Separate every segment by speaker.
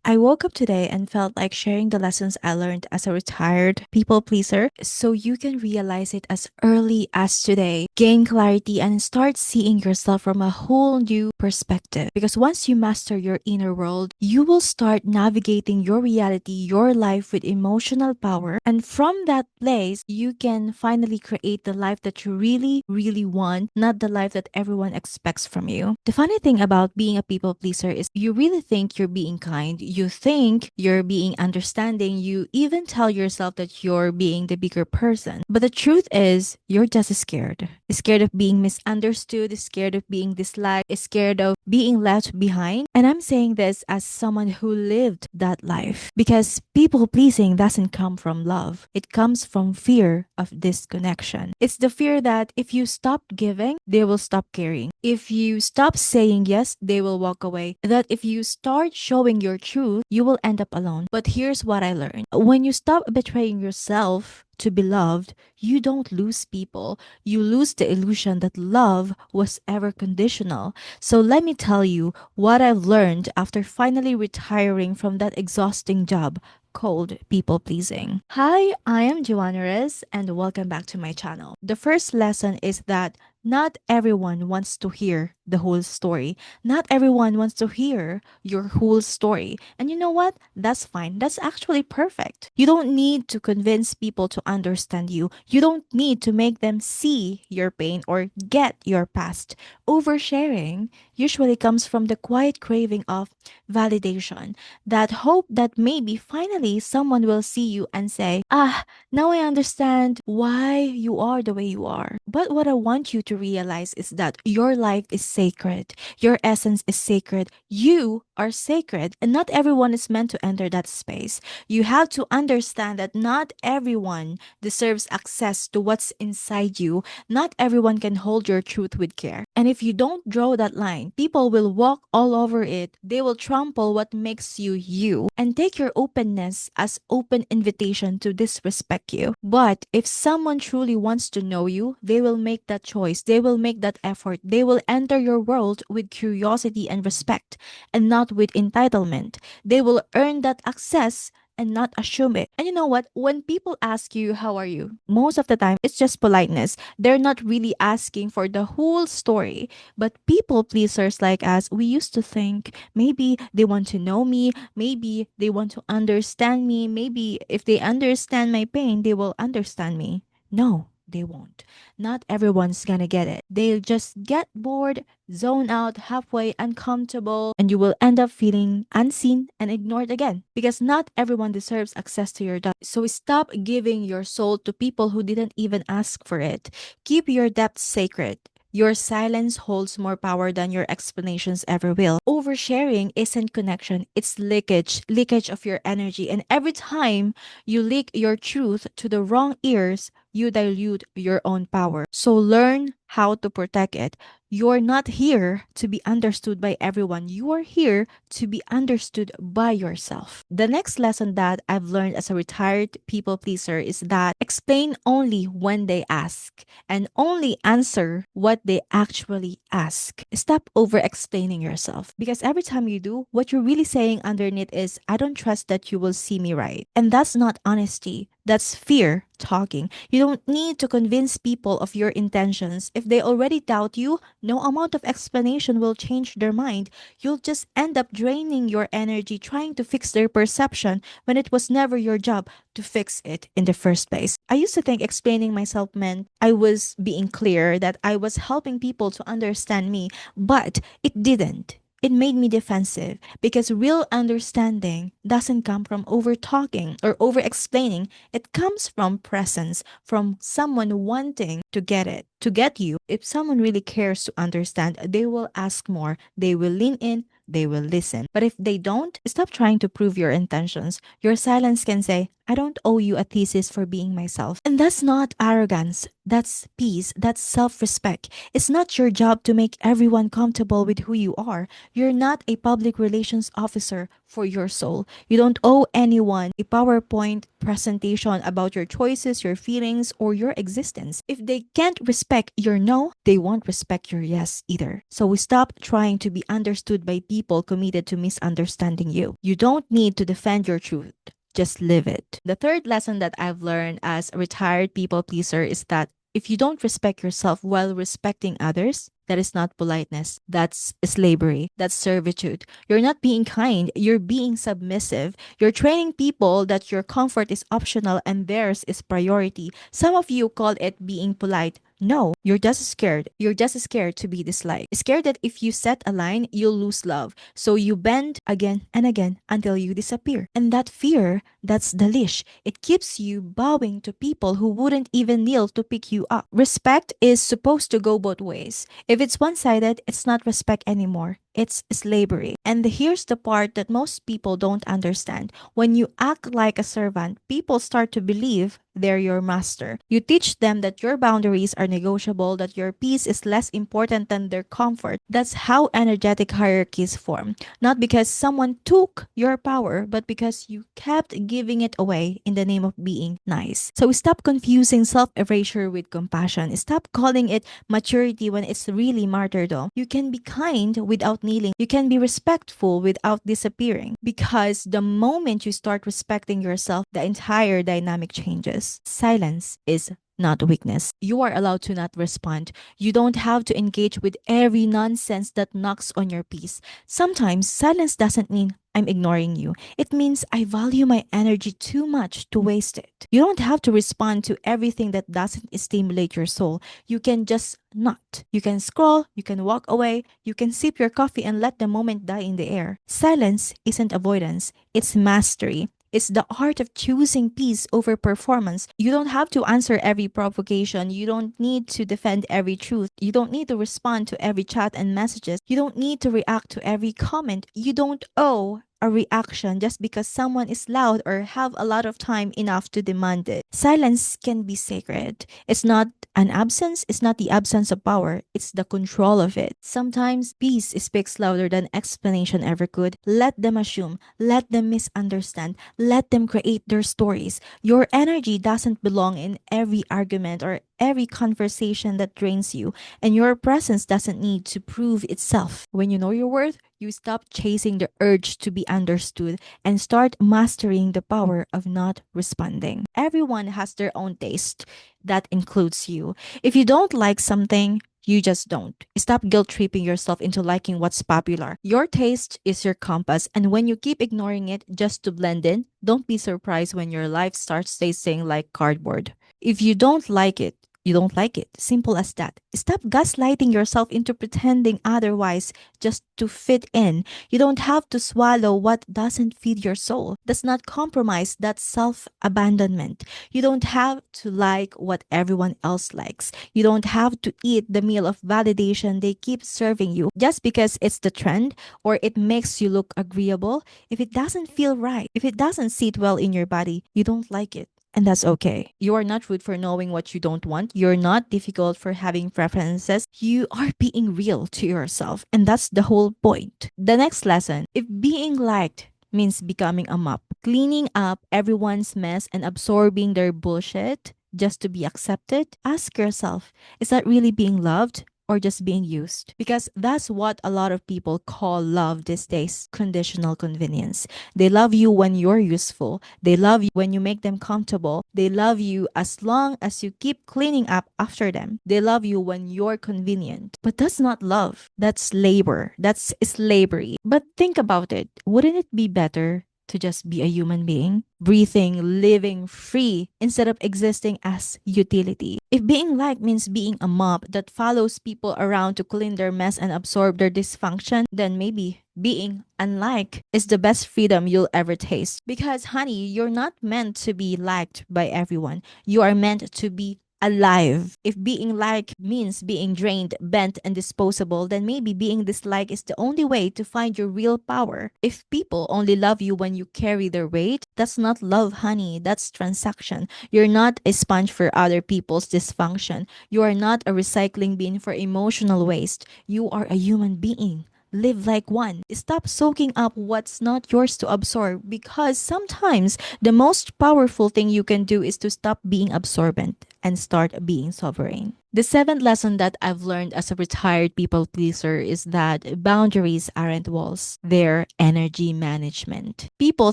Speaker 1: I woke up today and felt like sharing the lessons I learned as a retired people pleaser so you can realize it as early as today, gain clarity, and start seeing yourself from a whole new perspective. Because once you master your inner world, you will start navigating your reality, your life with emotional power. And from that place, you can finally create the life that you really, really want, not the life that everyone expects from you. The funny thing about being a people pleaser is you really think you're being kind, you think you're being understanding, you even tell yourself that you're being the bigger person. But the truth is, you're just scared. Scared of being misunderstood, scared of being disliked, scared of being left behind. And I'm saying this as someone who lived that life because people pleasing doesn't come from love, it comes from fear of disconnection. It's the fear that if you stop giving, they will stop caring. If you stop saying yes, they will walk away. That if you start showing your truth, you will end up alone. But here's what I learned. When you stop betraying yourself to be loved, you don't lose people. You lose the illusion that love was ever conditional. So let me tell you what I've learned after finally retiring from that exhausting job called people pleasing. Hi, I am Joanna Rez and welcome back to my channel. The first lesson is that not everyone wants to hear the whole story. Not everyone wants to hear your whole story. And you know what? That's fine. That's actually perfect. You don't need to convince people to understand you. You don't need to make them see your pain or get your past. Oversharing usually comes from the quiet craving of validation, that hope that maybe finally someone will see you and say, now I understand why you are the way you are. But what I want you to realize is that your life is sacred. Your essence is sacred. You are sacred. And not everyone is meant to enter that space. You have to understand that not everyone deserves access to what's inside you. Not everyone can hold your truth with care. And if you don't draw that line, people will walk all over it. They will trample what makes you you and take your openness as open invitation to disrespect you. But if someone truly wants to know you, they will make that choice. They will make that effort. They will enter your world with curiosity and respect and not with entitlement. They will earn that access and not assume it. And you know what? When people ask you, how are you? Most of the time, it's just politeness. They're not really asking for the whole story. But people pleasers like us, we used to think maybe they want to know me, maybe they want to understand me, maybe if they understand my pain, they will understand me. No, they won't. Not everyone's gonna get it. They'll just get bored, zone out, halfway uncomfortable, and you will end up feeling unseen and ignored again. Because not everyone deserves access to your depth. So stop giving your soul to people who didn't even ask for it. Keep your depth sacred. Your silence holds more power than your explanations ever will. Oversharing isn't connection, it's leakage of your energy. And every time you leak your truth to the wrong ears, you dilute your own power. So learn how to protect it. You're not here to be understood by everyone. You are here to be understood by yourself. The next lesson that I've learned as a retired people pleaser is that explain only when they ask and only answer what they actually ask. Stop over explaining yourself because every time you do, what you're really saying underneath is, I don't trust that you will see me right. And that's not honesty. That's fear talking. You don't need to convince people of your intentions. If they already doubt you, no amount of explanation will change their mind. You'll just end up draining your energy trying to fix their perception when it was never your job to fix it in the first place. I used to think explaining myself meant I was being clear, that I was helping people to understand me, but it didn't. It made me defensive because real understanding doesn't come from over talking or over explaining. It comes from presence, from someone wanting to get it, to get you. If someone really cares to understand, they will ask more, they will lean in, they will listen. But if they don't, stop trying to prove your intentions. Your silence can say, I don't owe you a thesis for being myself. And that's not arrogance. That's peace. That's self respect. It's not your job to make everyone comfortable with who you are. You're not a public relations officer for your soul. You don't owe anyone a PowerPoint presentation about your choices, your feelings, or your existence. If they can't respect your no, they won't respect your yes either. So we stop trying to be understood by people committed to misunderstanding you. You don't need to defend your truth. Just live it. The third lesson that I've learned as a retired people pleaser is that if you don't respect yourself while respecting others, that is not politeness. That's slavery. That's servitude. You're not being kind. You're being submissive. You're training people that your comfort is optional and theirs is priority. Some of you call it being polite. No, you're just scared. You're just scared to be disliked. Scared that if you set a line, you'll lose love. So you bend again and again until you disappear. And that fear, that's the leash. It keeps you bowing to people who wouldn't even kneel to pick you up. Respect is supposed to go both ways. If it's one-sided, it's not respect anymore. It's slavery. And here's the part that most people don't understand. When you act like a servant, people start to believe they're your master. You teach them that your boundaries are negotiable, that your peace is less important than their comfort. That's how energetic hierarchies form. Not because someone took your power, but because you kept giving it away in the name of being nice. So stop confusing self-erasure with compassion. Stop calling it maturity when it's really martyrdom. You can be kind without kneeling. You can be respectful without disappearing. Because the moment you start respecting yourself, the entire dynamic changes. Silence is not weakness. You are allowed to not respond. You don't have to engage with every nonsense that knocks on your peace. Sometimes silence doesn't mean I'm ignoring you. It means I value my energy too much to waste it. You don't have to respond to everything that doesn't stimulate your soul. You can just not. You can scroll, you can walk away, you can sip your coffee and let the moment die in the air. Silence isn't avoidance, it's mastery. It's the art of choosing peace over performance. You don't have to answer every provocation. You don't need to defend every truth. You don't need to respond to every chat and messages. You don't need to react to every comment. You don't owe a reaction just because someone is loud or have a lot of time enough to demand it. Silence can be sacred. It's not an absence, it's not the absence of power, it's the control of it. Sometimes peace speaks louder than explanation ever could. Let them assume, let them misunderstand, let them create their stories. Your energy doesn't belong in every argument or every conversation that drains you, and your presence doesn't need to prove itself. When you know your worth, you stop chasing the urge to be understood and start mastering the power of not responding. Everyone has their own taste. That includes you. If you don't like something, you just don't. Stop guilt tripping yourself into liking what's popular. Your taste is your compass, and when you keep ignoring it just to blend in, don't be surprised when your life starts tasting like cardboard. If you don't like it, you don't like it. Simple as that. Stop gaslighting yourself into pretending otherwise just to fit in. You don't have to swallow what doesn't feed your soul. That's not compromise, that's self abandonment. You don't have to like what everyone else likes. You don't have to eat the meal of validation they keep serving you just because it's the trend or it makes you look agreeable. If it doesn't feel right, if it doesn't sit well in your body, you don't like it. And that's okay. You are not rude for knowing what you don't want. You're not difficult for having preferences. You are being real to yourself. And that's the whole point. The next lesson, if being liked means becoming a mop, cleaning up everyone's mess and absorbing their bullshit just to be accepted, ask yourself, is that really being loved? Or just being used? Because that's what a lot of people call love these days, conditional convenience. They love you when you're useful. They love you when you make them comfortable. They love you as long as you keep cleaning up after them. They love you when you're convenient. But that's not love. That's labor. That's slavery. But think about it. Wouldn't it be better to just be a human being, breathing, living free instead of existing as utility? If being liked means being a mop that follows people around to clean their mess and absorb their dysfunction, then maybe being unliked is the best freedom you'll ever taste. Because, honey, you're not meant to be liked by everyone. You are meant to be alive. If being liked means being drained, bent, and disposable, then maybe being disliked is the only way to find your real power. If people only love you when you carry their weight, that's not love, honey. That's transaction. You're not a sponge for other people's dysfunction. You are not a recycling bin for emotional waste. You are a human being. Live like one. Stop soaking up what's not yours to absorb, because sometimes the most powerful thing you can do is to stop being absorbent and start being sovereign. The seventh lesson that I've learned as a retired people pleaser is that boundaries aren't walls, they're energy management. People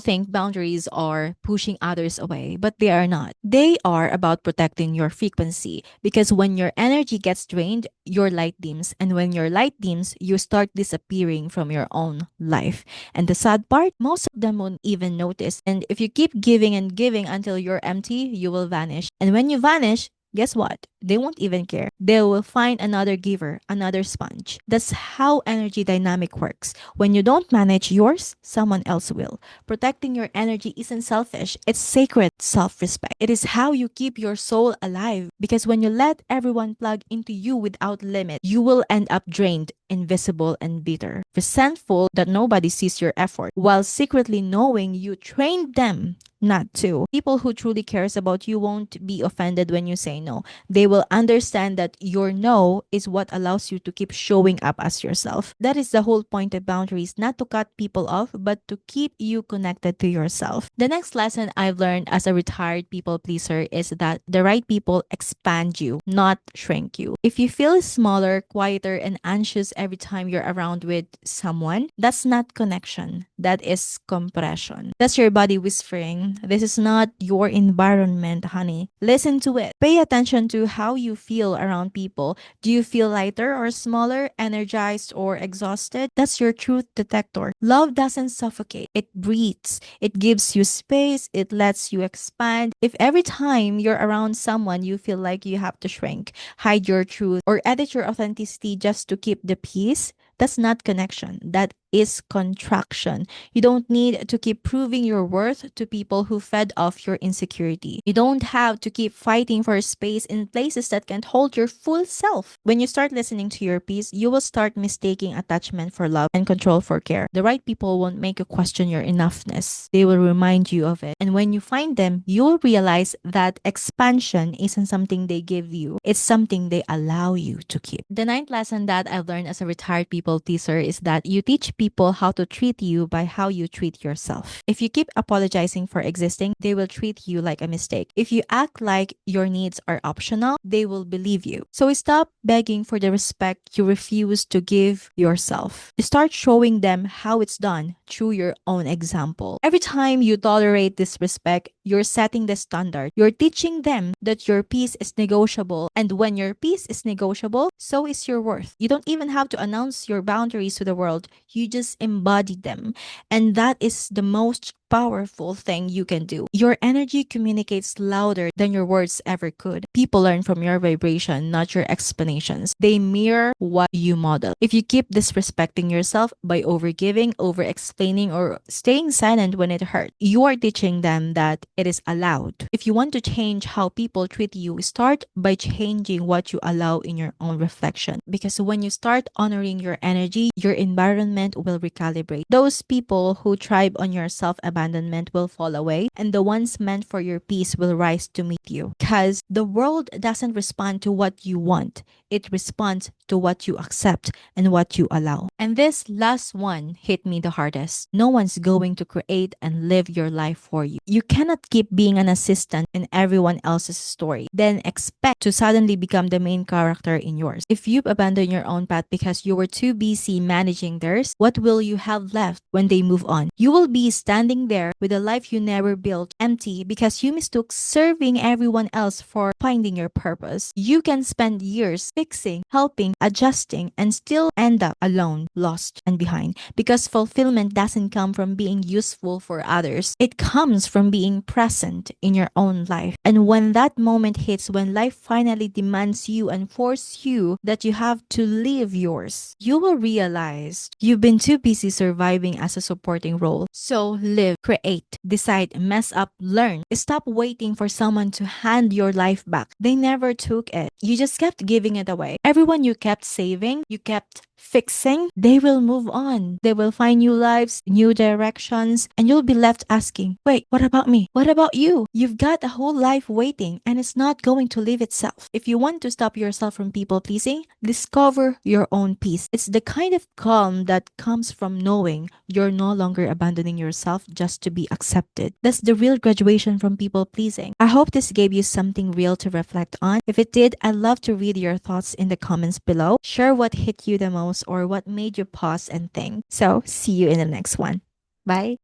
Speaker 1: think boundaries are pushing others away, but they are not. They are about protecting your frequency, because when your energy gets drained, your light dims. And when your light dims, you start disappearing from your own life. And the sad part, most of them won't even notice. And if you keep giving and giving until you're empty, you will vanish. And when you vanish, guess what? They won't even care. They will find another giver, another sponge. That's how energy dynamic works. When you don't manage yours, someone else will. Protecting your energy isn't selfish, it's sacred self respect. It is how you keep your soul alive. Because when you let everyone plug into you without limit, you will end up drained, invisible, and bitter. Resentful that nobody sees your effort, while secretly knowing you trained them not to. People who truly cares about you won't be offended when you say no. They will understand that your no is what allows you to keep showing up as yourself. That is the whole point of boundaries, not to cut people off, but to keep you connected to yourself. The next lesson I've learned as a retired people pleaser is that the right people expand you, not shrink you. If you feel smaller, quieter, and anxious every time you're around with someone, that's not connection. That is compression. That's your body whispering, this is not your environment, honey. Listen to it. Pay attention to how you feel around people. Do you feel lighter or smaller, energized or exhausted? That's your truth detector. Love doesn't suffocate, it breathes. It gives you space, it lets you expand. If every time you're around someone you feel like you have to shrink, hide your truth, or edit your authenticity just to keep the peace, that's not connection. That is contraction. You don't need to keep proving your worth to people who fed off your insecurity. You don't have to keep fighting for space in places that can't hold your full self. When you start listening to your peace, you will start mistaking attachment for love and control for care. The right people won't make you question your enoughness. They will remind you of it. And when you find them, you'll realize that expansion isn't something they give you. It's something they allow you to keep. The ninth lesson that I've learned as a retired people pleaser is that you teach people how to treat you by how you treat yourself. If you keep apologizing for existing, they will treat you like a mistake. If you act like your needs are optional, they will believe you. So stop begging for the respect you refuse to give yourself. Start showing them how it's done through your own example. Every time you tolerate disrespect, you're setting the standard. You're teaching them that your peace is negotiable. And when your peace is negotiable, so is your worth. You don't even have to announce your boundaries to the world. You just embody them. And that is the most powerful thing you can do. Your energy communicates louder than your words ever could. People learn from your vibration, not your explanations. They mirror what you model. If you keep disrespecting yourself by overgiving, over explaining, or staying silent when it hurts, you are teaching them that it is allowed. If you want to change how people treat you, start by changing what you allow in your own reflection. Because when you start honoring your energy, your environment will recalibrate. Those people who thrive on your self-abandonment will fall away, and the ones meant for your peace will rise to meet you. Because the world doesn't respond to what you want, it responds to what you accept and what you allow. And this last one hit me the hardest. No one's going to create and live your life for you. You cannot keep being an assistant in everyone else's story, then expect to suddenly become the main character in yours. If you've abandoned your own path because you were too busy managing theirs, what will you have left when they move on? You will be standing there with a life you never built, empty because you mistook serving everyone else for finding your purpose. You can spend years fixing, helping, adjusting, and still end up alone, lost, and behind. Because fulfillment doesn't come from being useful for others, it comes from being present in your own life. And when that moment hits, when life finally demands you and force you that you have to live yours, you will realize you've been too busy surviving as a supporting role. So live, create, decide, mess up, learn. Stop waiting for someone to hand your life back. They never took it. You just kept giving it away. Everyone you kept saving, you kept fixing, they will move on. They will find new lives, new directions, and you'll be left asking, wait, what about me? What about you? You've got a whole life waiting and it's not going to live itself. If you want to stop yourself from people pleasing, discover your own peace. It's the kind of calm that comes from knowing you're no longer abandoning yourself just to be accepted. That's the real graduation from people pleasing. I hope this gave you something real to reflect on. If it did, I'd love to read your thoughts in the comments below. Share what hit you the most or what made you pause and think. So, see you in the next one. Bye.